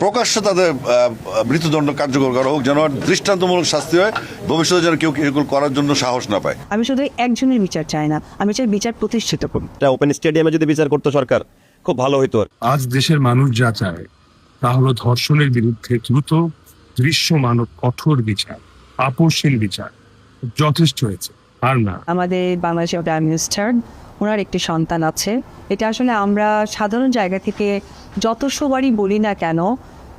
প্রকাশ্যে তাদের মৃত্যুদণ্ড কার্যকর করা হোক, যেন দৃষ্টান্তমূলক শাস্তি হয়, ভবিষ্যতে যেন কেউ এগুলো করার জন্য সাহস না পায়। আমি শুধু একজনের বিচার চাই না, আমি চাই বিচার প্রতিষ্ঠিত করুন। এটা ওপেন স্টেডিয়ামে যদি বিচার করতো সরকার, খুব ভালো হইতো। আজ দেশের মানুষ যা চায় তা হলো ধর্ষণের বিরুদ্ধে দ্রুত, দৃশ্যমান ও কঠোর বিচার, আপোষহীন বিচার। যথেষ্ট হয়েছে, আর না। আমাদের বাংলাদেশের প্রাইম মিনিস্টার, ওনার একটি সন্তান আছে। এটা আসলে আমরা সাধারণ জায়গা থেকে যতশোবারই বলি না কেন,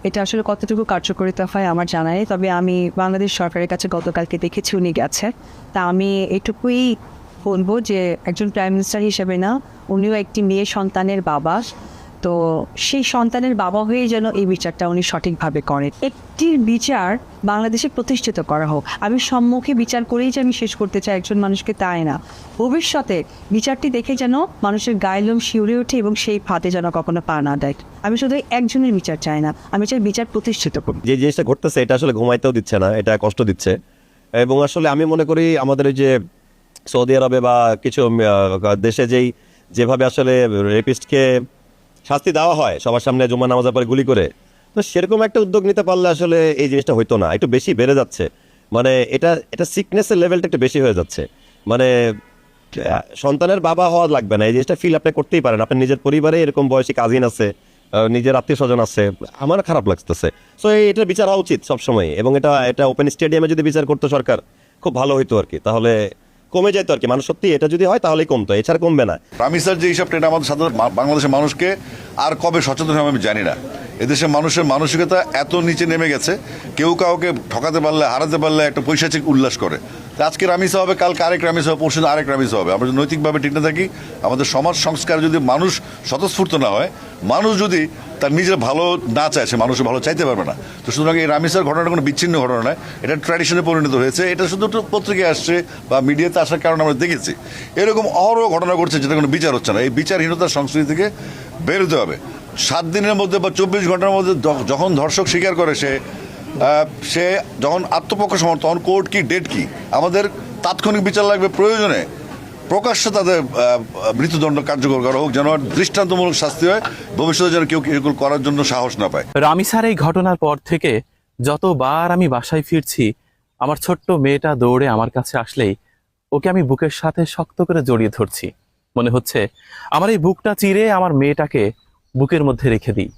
এটা আসলে কতটুকু কার্যকরিতা হয় আমার জানা নেই। তবে আমি বাংলাদেশ সরকারের কাছে গতকালকে দেখেছি উনি গেছে। তা আমি এটুকুই বলবো যে একজন প্রাইম মিনিস্টার হিসেবে না, উনিও একটি মেয়ে সন্তানের বাবা। তো সেই সন্তানের বাবা হয়ে যেন এই বিচারটা উনি সঠিকভাবে করেন। একটির বিচার বাংলাদেশে প্রতিষ্ঠিত করা হোক। আমি সম্মুখে বিচার করেই যে আমি শেষ করতে চাই একজন মানুষকে, তাই না। ভবিষ্যতে বিচারটি দেখে যেন মানুষের গায়ে লোম শিউরে ওঠে এবং সেই ফাঁদে যেন কখনো পা না দেয়। আমি শুধু একজনের বিচার চাই না, আমি চাই বিচার প্রতিষ্ঠিত করুন। যে জিনিসটা ঘটতেছে এটা আসলে ঘুমাইতেও দিচ্ছে না, এটা কষ্ট দিচ্ছে। এবং আসলে আমি মনে করি আমাদের এই যে সৌদি আরবে বা কিছু দেশে যেভাবে আসলে রেপিস্টকে শাস্তি দেওয়া হয় সবার সামনে জুমা নামাজের পরে গুলি করে, তো সেরকম একটা উদ্যোগ নিতে পারলে আসলে এই জিনিসটা হইতো না। একটু বেশি বেড়ে যাচ্ছে, মানে এটা সিকনেসের লেভেলটা একটু বেশি হয়ে যাচ্ছে। মানে সন্তানের বাবা হওয়া লাগবে না, এই জিনিসটা ফিল আপনি করতেই পারেন। আপনার নিজের পরিবারে এরকম বয়সী কাজিন আছে, নিজের আত্মীয় স্বজন আছে, আমার খারাপ লাগতেছে। সো এটার বিচার হওয়া উচিত সবসময়। এবং এটা ওপেন স্টেডিয়ামে যদি বিচার করতো সরকার, খুব ভালো হইতো আর কি। তাহলে কমে যেত আর কি। মানুষ সত্যি এটা যদি হয় তাহলেই কমতো, এছাড়া কমবে না। রামিসার যে হিসাবটা, এটা আমাদের সাধারণ বাংলাদেশের মানুষকে আর কবে সচেতন হবে আমি জানি না। এদেশের মানুষের মানসিকতা এত নিচে নেমে গেছে, কেউ কাউকে ঠকাতে পারলে, হারাতে পারলে একটা পৈশাচিক উল্লাস করে। আজকে রামিসা হবে, কালকে আরেক রামিসা হবে, পরশু আরেক রামিসা হবে। আমরা যদি নৈতিকভাবে ঠিক না থাকি, আমাদের সমাজ সংস্কার যদি মানুষ স্বতঃস্ফূর্ত না হয়, মানুষ যদি তার নিজের ভালো না চায়, সে মানুষের ভালো চাইতে পারবে না। তো সুতরাং এই রামিসার ঘটনাটা কোনো বিচ্ছিন্ন ঘটনা নয়, এটা ট্র্যাডিশনে পরিণত হয়েছে। এটা শুধু পত্রিকায় আসছে বা মিডিয়াতে আসার কারণে আমরা দেখেছি। এরকম অহরহ ঘটনা ঘটছে যেটা কোনো বিচার হচ্ছে না। এই বিচারহীনতার সংস্কৃতি থেকে বেরোতে হবে। 7 দিনের মধ্যে বা 24 ঘন্টার মধ্যে যখন ধর্ষক স্বীকার করে, সে যখন আত্মপক্ষ সমর্থন, তখন কোর্ট কি, ডেট কি, আমাদের তাৎক্ষণিক বিচার লাগবে। প্রয়োজনে প্রকাশ্যে তাদের মৃত্যুদণ্ড কার্যকর করা হোক, যেন দৃষ্টান্তমূলক শাস্তি হয়, ভবিষ্যতে যেন কেউ এগুলো করার জন্য সাহস না পায়। রামিসার এই ঘটনার পর থেকে যতবার আমি বাসায় ফিরছি, আমার ছোট্ট মেয়েটা দৌড়ে আমার কাছে আসলেই ওকে আমি বুকের সাথে শক্ত করে জড়িয়ে ধরছি। মনে হচ্ছে আমার এই বুকটা চিরে আমার মেয়েটাকে বুকের মধ্যে রেখে দিই,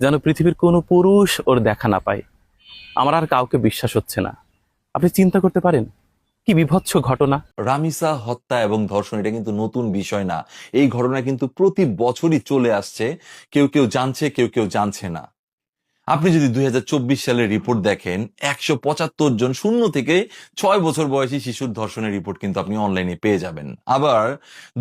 যেন পৃথিবীর কোনো পুরুষ ওর দেখা না পায়। আমার আর কাউকে বিশ্বাস হচ্ছে না। আপনি চিন্তা করতে পারেন কি বিভৎস ঘটনা। রামিসা হত্যা এবং ধর্ষণ এটা কিন্তু নতুন বিষয় না। এই ঘটনা কিন্তু প্রতি বছরই চলে আসছে। কেউ কেউ জানছে, কেউ কেউ জানছে না। আপনি যদি 2024 সালের রিপোর্ট দেখেন, 175 জন 0 থেকে 6 বছর বয়সী শিশুর ধর্ষণের রিপোর্ট কিন্তু আপনি অনলাইনে পেয়ে যাবেন। আবার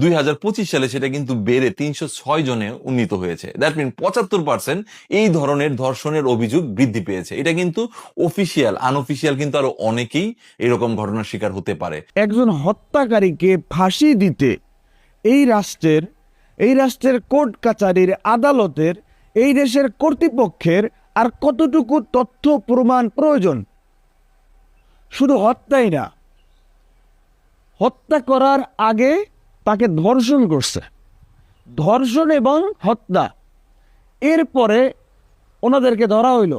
2025 সালে সেটা কিন্তু বেড়ে 306 জনে উন্নীত হয়েছে। দ্যাট মিন 75% এই ধরনের ধর্ষণের অভিযোগ বৃদ্ধি পেয়েছে। এটা কিন্তু অফিসিয়াল, আনঅফিসিয়াল কিন্তু আরো অনেকেই এরকম ঘটনার শিকার হতে পারে। একজন হত্যাকারীকে ফাঁসি দিতে এই রাষ্ট্রের কোর্ট কাচারির, আদালতের, এই দেশের কর্তৃপক্ষের আর কতটুকু তথ্য প্রমাণ প্রয়োজন? শুধু হত্যাই না, হত্যা করার আগে তাকে ধর্ষণ করছে, ধর্ষণ এবং হত্যা, এরপরে ওনাদেরকে ধরা হইল।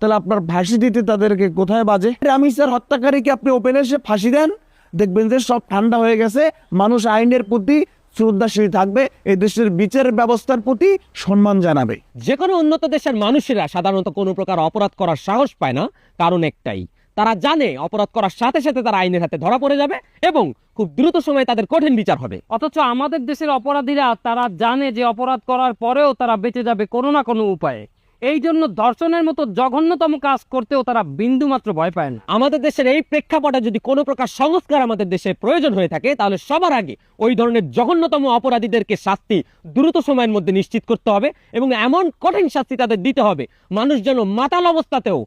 তাহলে আপনার ফাঁসি দিতে তাদেরকে কোথায় বাজে? রামিসার হত্যাকারীকে আপনি ওপেনে এসে ফাঁসি দেন, দেখবেন যে সব ঠান্ডা হয়ে গেছে। মানুষ আইনের প্রতি শ্রদ্ধাশীল থাকবে, এই দেশের বিচার ব্যবস্থার প্রতি সম্মান জানাবে। যে কোনো উন্নত দেশের মানুষেরা সাধারণত কোনো প্রকার অপরাধ করার সাহস পায় না, কারণ একটাই, তারা জানে অপরাধ করার সাথে সাথে তারা আইনের হাতে ধরা পড়ে যাবে এবং খুব দ্রুত সময়ে তাদের কঠিন বিচার হবে। অথচ আমাদের দেশের অপরাধীরা তারা জানে যে অপরাধ করার পরেও তারা বেঁচে যাবে কোনো না কোনো উপায়ে। এই জন্য ধর্ষণের মতো জঘন্যতম কাজ করতেও তারা বিন্দুমাত্র ভয় পায় না। আমাদের দেশের এই প্রেক্ষাপটে যদি কোনো প্রকার সংস্কার আমাদের দেশে প্রয়োজন হয়ে থাকে, তাহলে সবার আগে ওই ধরনের জঘন্যতম অপরাধীদেরকে শাস্তি দ্রুত সময়ের মধ্যে নিশ্চিত করতে হবে এবং এমন কঠিন শাস্তি তাদের দিতে হবে, মানুষ যেন মাতাল অবস্থাতেও,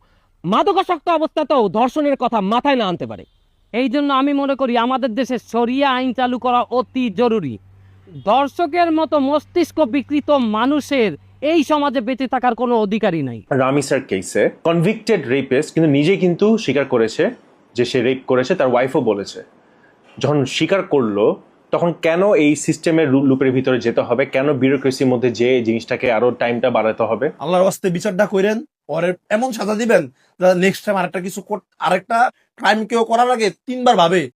মাদকাসক্ত অবস্থাতেও ধর্ষণের কথা মাথায় না আনতে পারে। এই জন্য আমি মনে করি আমাদের দেশে শরিয়া আইন চালু করা অতি জরুরি। ধর্ষকের মতো মস্তিষ্ক বিকৃত মানুষের এই সমাজে বেঁচে থাকার কোনো অধিকারই নাই। রামিসার কেসে কনভিক্টেড রেপিস্ট কিন্তু নিজে কিন্তু স্বীকার করেছে যে সে রেপ করেছে, তার ওয়াইফও বলেছে। যখন স্বীকার করলো তখন কেন এই সিস্টেমের লুপের ভিতরে যেতে হবে, কেন বিউরোক্রেসির মধ্যে যে জিনিসটাকে আরো টাইমটা বাড়াতে হবে? আল্লাহর ওয়াস্তে বিচারটা করেন, পরে এমন সাজা দিবেন নেক্সট টাইম আরেকটা ক্রাইম কেউ করার আগে 3 বার ভাবে